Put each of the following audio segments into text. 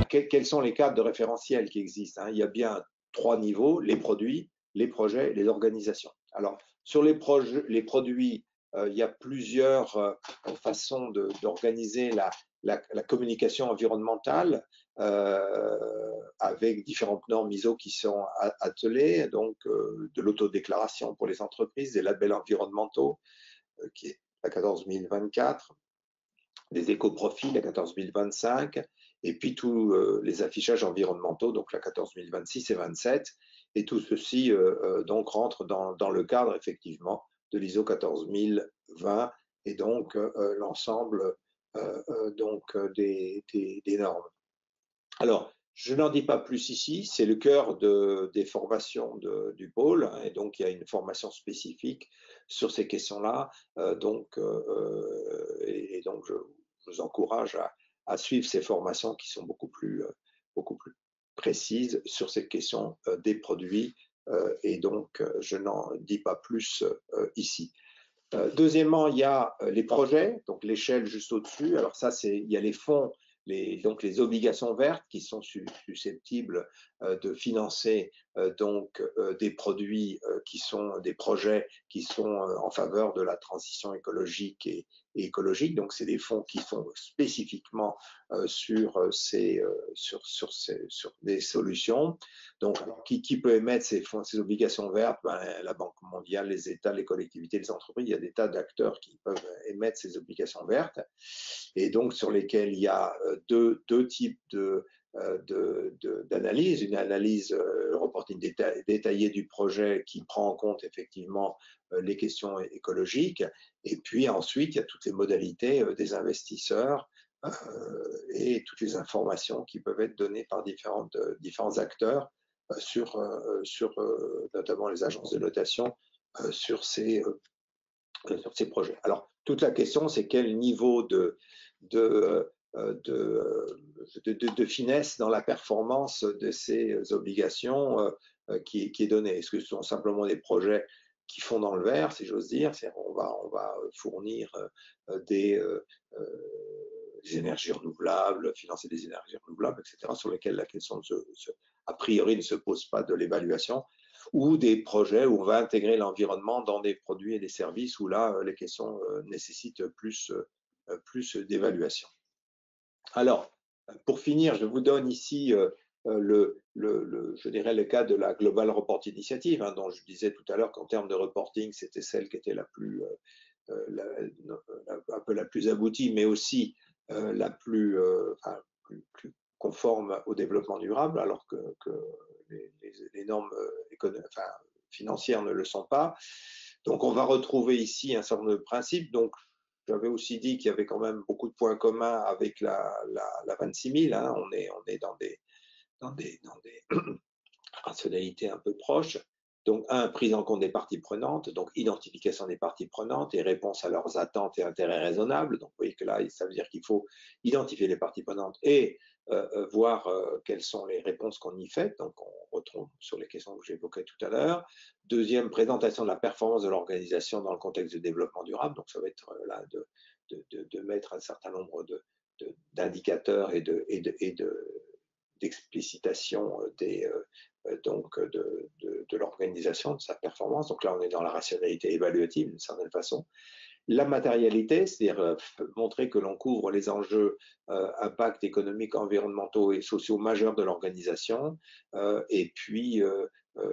quels sont les cadres de référentiel qui existent, hein? Il y a bien 3 niveaux, les produits, les projets, les organisations. Alors, sur les produits, il y a plusieurs façons d'organiser la communication environnementale avec différentes normes ISO qui sont attelées, donc de l'autodéclaration pour les entreprises, des labels environnementaux, qui est la 14024, des éco-profils, la 14025, et puis tous les affichages environnementaux, donc la 14026 et 27, et tout ceci donc rentre dans le cadre effectivement de l'ISO 14020 et donc l'ensemble des normes. Alors, je n'en dis pas plus ici, c'est le cœur des formations du pôle, hein, et donc il y a une formation spécifique sur ces questions-là, et donc je vous encourage à suivre ces formations qui sont beaucoup plus précises sur ces questions des produits, et donc je n'en dis pas plus ici. Deuxièmement, il y a les projets, donc l'échelle juste au-dessus. Alors ça, il y a les fonds, donc les obligations vertes qui sont susceptibles de financer des produits qui sont des projets qui sont en faveur de la transition écologique et écologique. Donc c'est des fonds qui sont spécifiquement sur des solutions. Donc qui peut émettre ces obligations vertes? La Banque mondiale, les États, les collectivités, les entreprises. Il y a des tas d'acteurs qui peuvent émettre ces obligations vertes, et donc sur lesquels il y a deux types d'analyse. Une analyse reporting détaillé du projet qui prend en compte effectivement les questions écologiques, et puis ensuite il y a toutes les modalités des investisseurs et toutes les informations qui peuvent être données par différents acteurs sur notamment les agences de notation sur ces projets. Alors, toute la question, c'est quel niveau de finesse dans la performance de ces obligations qui est donné. Est-ce que ce sont simplement des projets qui font dans le vert, si j'ose dire? On va fournir des énergies renouvelables, financer des énergies renouvelables, etc., sur lesquelles la question a priori ne se pose pas de l'évaluation, ou des projets où on va intégrer l'environnement dans des produits et des services où là, les questions nécessitent plus d'évaluation. Alors, pour finir, je vous donne ici je dirais le cas de la Global Report Initiative, hein, dont je disais tout à l'heure qu'en termes de reporting, c'était celle qui était un peu la plus aboutie, mais aussi la plus conforme au développement durable, alors que les normes financières ne le sont pas. Donc on va retrouver ici un certain nombre de principes. Donc j'avais aussi dit qu'il y avait quand même beaucoup de points communs avec la 26000. Hein. On est dans des rationalités un peu proches. Donc, prise en compte des parties prenantes, donc identification des parties prenantes et réponse à leurs attentes et intérêts raisonnables. Donc, vous voyez que là, ça veut dire qu'il faut identifier les parties prenantes et voir quelles sont les réponses qu'on y fait. Donc, on retrouve sur les questions que j'évoquais tout à l'heure. Deuxième, présentation de la performance de l'organisation dans le contexte du développement durable. Donc, ça va être là de mettre un certain nombre d'indicateurs et d'explicitation de l'organisation, de sa performance. Donc là, on est dans la rationalité évaluative d'une certaine façon. La matérialité, c'est-à-dire montrer que l'on couvre les enjeux impacts économiques, environnementaux et sociaux majeurs de l'organisation, et puis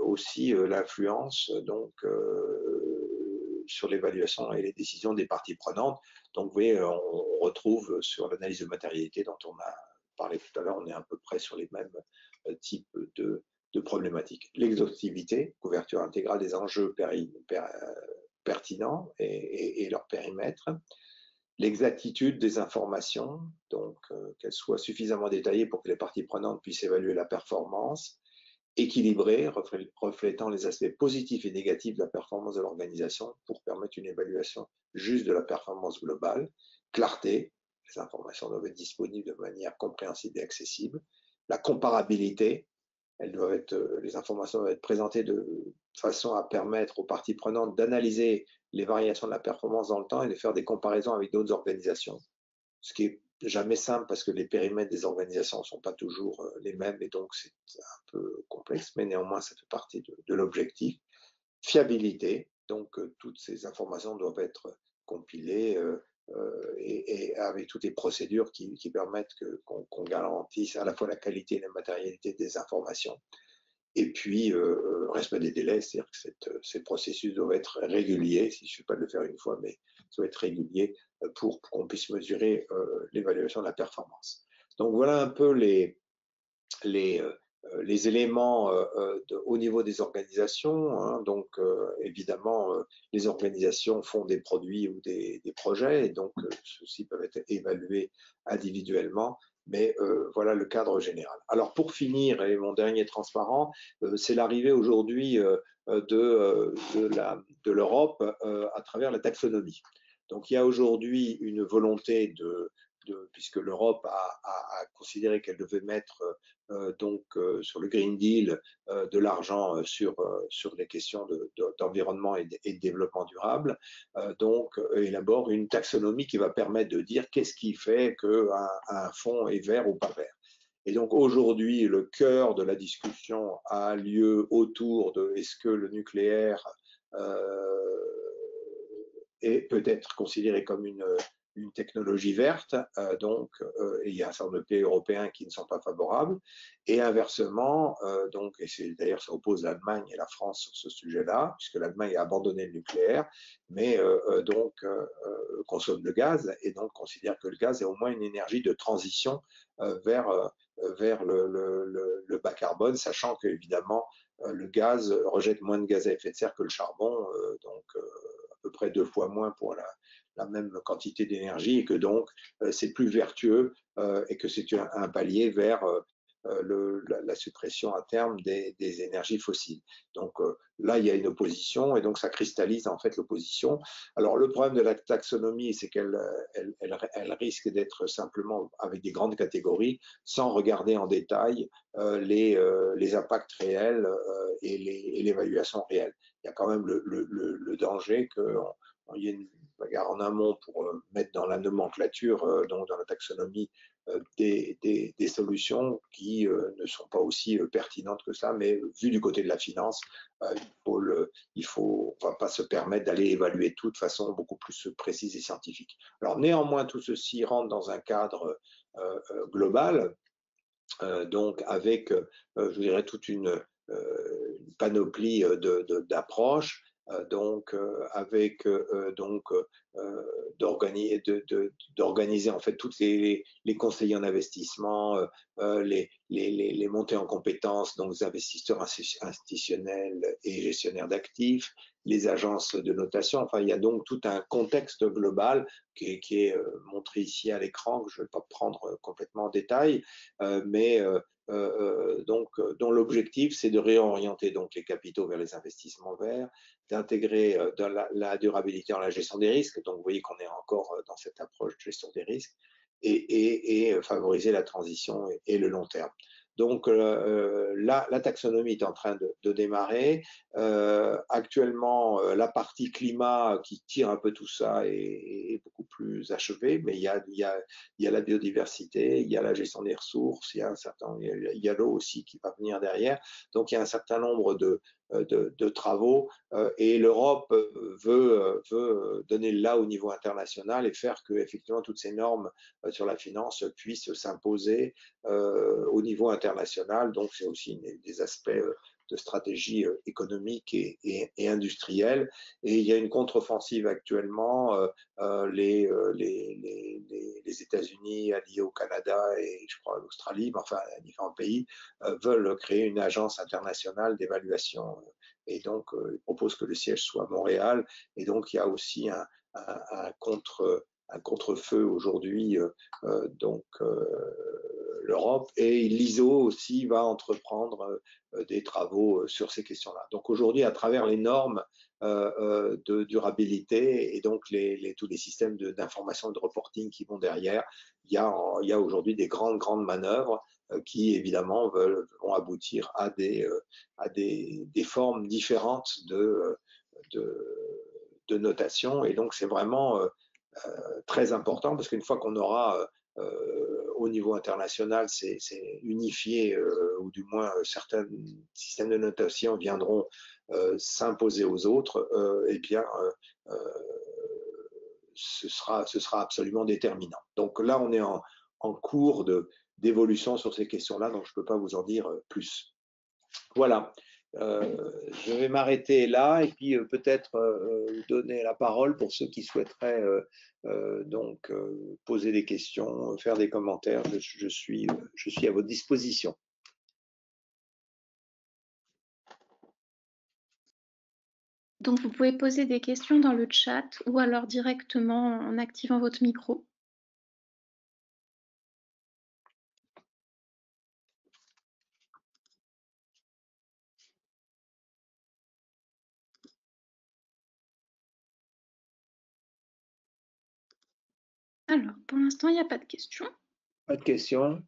aussi l'influence sur l'évaluation et les décisions des parties prenantes. Donc vous voyez, on retrouve sur l'analyse de matérialité dont on a parlé tout à l'heure, on est à peu près sur les mêmes types de problématiques. L'exhaustivité, couverture intégrale des enjeux pertinents et leur périmètre. L'exactitude des informations, donc qu'elles soient suffisamment détaillées pour que les parties prenantes puissent évaluer la performance. Équilibrée, reflétant les aspects positifs et négatifs de la performance de l'organisation pour permettre une évaluation juste de la performance globale. Clarté, les informations doivent être disponibles de manière compréhensible et accessible. La comparabilité, les informations doivent être présentées de façon à permettre aux parties prenantes d'analyser les variations de la performance dans le temps et de faire des comparaisons avec d'autres organisations. ce qui est jamais simple parce que les périmètres des organisations ne sont pas toujours les mêmes et donc c'est un peu complexe, mais néanmoins ça fait partie de l'objectif. Fiabilité, donc toutes ces informations doivent être compilées et avec toutes les procédures qui permettent qu'on garantisse à la fois la qualité et la matérialité des informations. Et puis, respect des délais, c'est-à-dire que ces processus doivent être réguliers, s'il ne suffit pas de le faire une fois, mais ça doit être régulier pour qu'on puisse mesurer l'évaluation de la performance. Donc voilà un peu les, les éléments au niveau des organisations. Hein. Donc évidemment, les organisations font des produits ou des projets, et donc ceux-ci peuvent être évalués individuellement. Mais voilà le cadre général. Alors pour finir, et mon dernier transparent, c'est l'arrivée aujourd'hui de l'Europe à travers la taxonomie. Donc il y a aujourd'hui une volonté puisque l'Europe a considéré qu'elle devait mettre sur le Green Deal de l'argent sur les questions d'environnement et de développement durable, élabore une taxonomie qui va permettre de dire qu'est-ce qui fait qu'un fonds est vert ou pas vert. Et donc aujourd'hui, le cœur de la discussion a lieu autour de est-ce que le nucléaire peut être considéré comme une technologie verte, et il y a un certain nombre de pays européens qui ne sont pas favorables, et inversement, et d'ailleurs ça oppose l'Allemagne et la France sur ce sujet-là, puisque l'Allemagne a abandonné le nucléaire, mais consomme le gaz, et donc considère que le gaz est au moins une énergie de transition vers le bas carbone, sachant qu'évidemment le gaz rejette moins de gaz à effet de serre que le charbon, à peu près 2 fois moins pour la même quantité d'énergie, et que donc c'est plus vertueux et que c'est un palier vers la suppression à terme des énergies fossiles. Donc là, il y a une opposition et donc ça cristallise en fait l'opposition. Alors le problème de la taxonomie, c'est qu'elle risque d'être simplement avec des grandes catégories sans regarder en détail les impacts réels et l'évaluation réelle. Il y a quand même le danger qu'il y ait une bagarre en amont pour mettre dans la nomenclature, donc dans la taxonomie, des solutions qui ne sont pas aussi pertinentes que ça, mais vu du côté de la finance, on ne va pas se permettre d'aller évaluer tout de façon beaucoup plus précise et scientifique. Alors néanmoins, tout ceci rentre dans un cadre global, donc avec, je dirais, toute une panoplie d'approches, d'organiser en fait toutes les conseillers en investissement, les montées en compétences, donc les investisseurs institutionnels et gestionnaires d'actifs, les agences de notation. Enfin, il y a donc tout un contexte global qui est montré ici à l'écran, que je ne vais pas prendre complètement en détail, mais dont l'objectif c'est de réorienter donc les capitaux vers les investissements verts, d'intégrer la durabilité dans la gestion des risques. Donc vous voyez qu'on est encore dans cette approche de gestion des risques et favoriser la transition et le long terme. Donc la taxonomie est en train de démarrer. Actuellement, la partie climat qui tire un peu tout ça est beaucoup plus achevée, mais il y a la biodiversité, il y a la gestion des ressources, il y a l'eau aussi qui va venir derrière. Donc il y a un certain nombre de travaux et l'Europe veut donner là au niveau international et faire que effectivement toutes ces normes sur la finance puissent s'imposer au niveau international. Donc c'est aussi des aspects de stratégie économique et industrielle. Et il y a une contre-offensive actuellement. Les États-Unis, alliés au Canada et je crois l'Australie, mais enfin différents pays, veulent créer une agence internationale d'évaluation. Et donc, ils proposent que le siège soit à Montréal. Et donc, il y a aussi un contre-feu aujourd'hui, l'Europe, et l'ISO aussi va entreprendre des travaux sur ces questions-là. Donc aujourd'hui, à travers les normes de durabilité et donc tous les systèmes d'information et de reporting qui vont derrière, il y a aujourd'hui des grandes manœuvres qui évidemment vont aboutir à des formes différentes de notation. Et donc c'est vraiment très important, parce qu'une fois qu'on aura au niveau international, c'est unifié, ou du moins certains systèmes de notation viendront s'imposer aux autres, eh bien, ce sera absolument déterminant. Donc là, on est en cours d'évolution sur ces questions-là, donc je ne peux pas vous en dire plus. Voilà, je vais m'arrêter là et puis peut-être donner la parole pour ceux qui souhaiteraient donc poser des questions, faire des commentaires. Je suis à votre disposition. Donc, vous pouvez poser des questions dans le chat ou alors directement en activant votre micro. Alors, pour l'instant, il n'y a pas de questions. Pas de questions?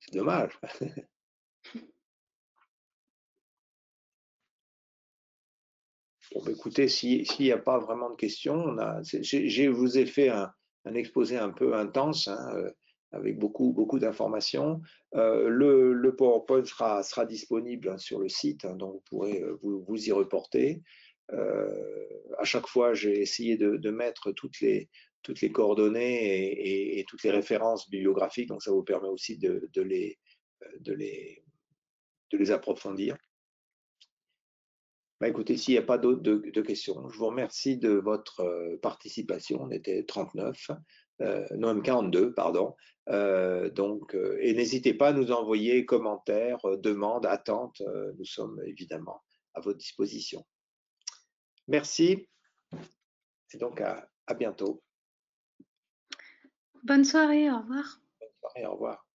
C'est dommage. Bon, bah, écoutez, s'il n'y a pas vraiment de questions, je vous ai fait un exposé un peu intense, hein, avec beaucoup d'informations. Le PowerPoint sera disponible, hein, sur le site, hein, donc vous pourrez vous y reporter. À chaque fois, j'ai essayé de mettre toutes les coordonnées et toutes les références bibliographiques, donc ça vous permet aussi de les approfondir. Bah, écoutez, s'il n'y a pas d'autres de questions, je vous remercie de votre participation. On était 39, non, même 42, pardon. Et n'hésitez pas à nous envoyer commentaires, demandes, attentes. Nous sommes évidemment à votre disposition. Merci et donc à bientôt. Bonne soirée, au revoir. Bonne soirée, au revoir.